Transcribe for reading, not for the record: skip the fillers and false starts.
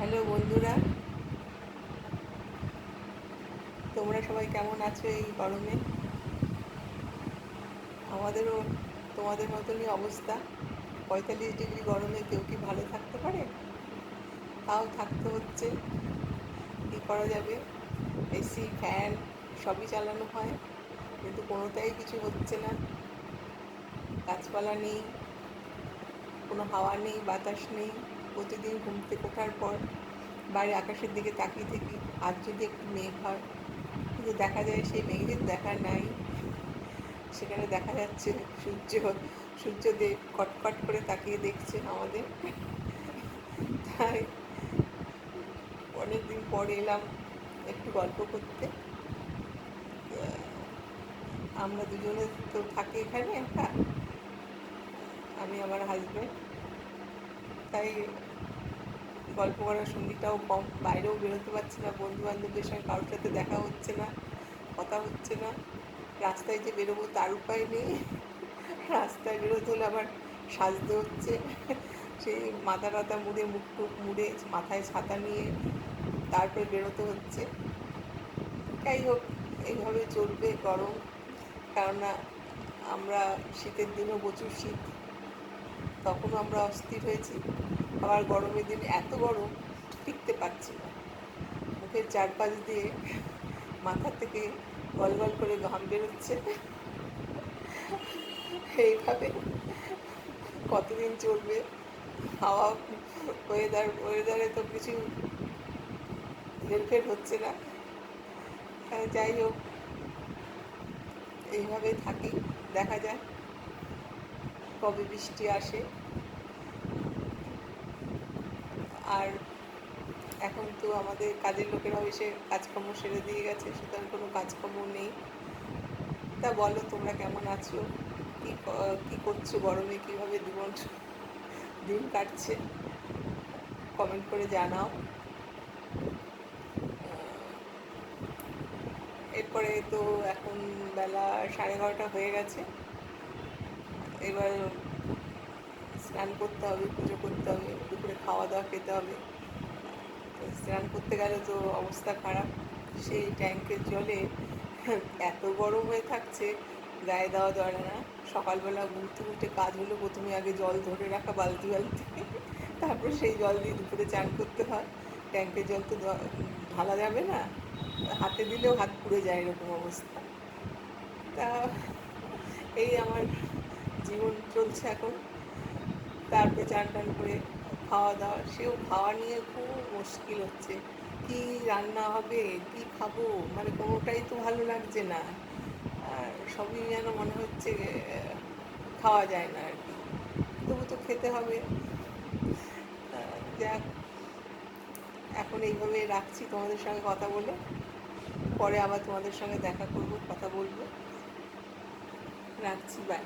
Hello বন্ধুরা, তোমরা সবাই কেমন আছো এই গরমে? আমাদেরও তোমাদের মতনই অবস্থা। 45 ডিগ্রি গরমে কেউ কি ভালো থাকতে পারে? তাও থাকতে হচ্ছে। কী করা যাবে? এসি, ফ্যান সবই চালানো হয়, কিন্তু কোনোটাই কিছু হচ্ছে না। গাছপালা নেই, কোনো হাওয়া নেই, বাতাস নেই। প্রতিদিন ঘুম থেকে ওঠার পর বাইরে আকাশের দিকে তাকিয়ে থাকি, আজ যদি একটু মেঘ হয়, কিন্তু দেখা যায় সেই মেঘের দেখা নাই। সেখানে দেখা যাচ্ছে সূর্যদেব কটকট করে তাকিয়ে দেখছে আমাদের। তাই অনেকদিন পরে এলাম একটু গল্প করতে। আমরা দুজনে তো থাকি এখানে একা, আমি আমার হাজব্যান্ড। তাই গল্প করার সঙ্গীটাও কম, বাইরেও বেরোতে পারছি না, বন্ধু বান্ধবদের সঙ্গে কারোর সাথে দেখা হচ্ছে না, কথা হচ্ছে না। রাস্তায় যে বেরোবো তার উপায় নেই। রাস্তায় বেরোতে হলে আবার সাজতে হচ্ছে, সেই মাথা টাথা মুড়ে, মুখ টুক মুড়ে, মাথায় ছাতা নিয়ে তারপরে বেরোতে হচ্ছে। যাই হোক, এইভাবে চলবে গরম। কেননা আমরা শীতের দিনও প্রচুর শীত, তখনও আমরা অস্থির হয়েছি। আবার গরমের দিন এত গরম, টিকতে পারছি না। মুখের চারপাশ দিয়ে মাথা থেকে গল গল করে ঘাম বেরোচ্ছে। এইভাবে কতদিন চলবে? হাওয়া, ওয়েদারে তো কিছু হেরফের হচ্ছে না। যাই হোক, এইভাবে থাকি, দেখা যায় কবে বৃষ্টি আসে। আর এখন তো আমাদের কাজের লোকেরাও এসে কাজকর্ম সেরে দিয়ে গেছে, সুতরাং কোনো কাজকর্ম নেই। তা বলো, তোমরা কেমন আছো? কী করছো গরমে? কীভাবে দিন কাটছে? কমেন্ট করে জানাও। এরপরে তো এখন বেলা 11:30 হয়ে গেছে। এবার স্নান করতে হবে, পুজো করতে হবে, দুপুরে খাওয়া দাওয়া খেতে হবে। স্নান করতে গেলে তো অবস্থা খারাপ। সেই ট্যাঙ্কের জলে এত গরম হয়ে থাকছে, গায়ে দেওয়া ধরে না। সকালবেলা ঘুরতে ঘুরতে কাজ হলো, প্রথমে আগে জল ধরে রাখা বালতি বালতি, তারপরে সেই জল দিয়ে দুপুরে চান করতে হয়। ট্যাঙ্কের জল তো ঢালা যাবে না, হাতে দিলেও হাত পুড়ে যায়, এরকম অবস্থা। তা এই আমার জীবন চলছে এখন। তারপরে চান টান করে খাওয়া দাওয়া, সেও খাওয়া নিয়ে খুব মুশকিল হচ্ছে। কি রান্না হবে, কি খাবো, মানে কোনোটাই তো ভালো লাগছে না। আর সবই যেন মনে হচ্ছে খাওয়া যায় না আর কি। তবু তো খেতে হবে। যাক, এখন এইভাবে রাখছি তোমাদের সঙ্গে কথা বলে। পরে আবার তোমাদের সঙ্গে দেখা করব, কথা বলবো। রাখছি, বাই।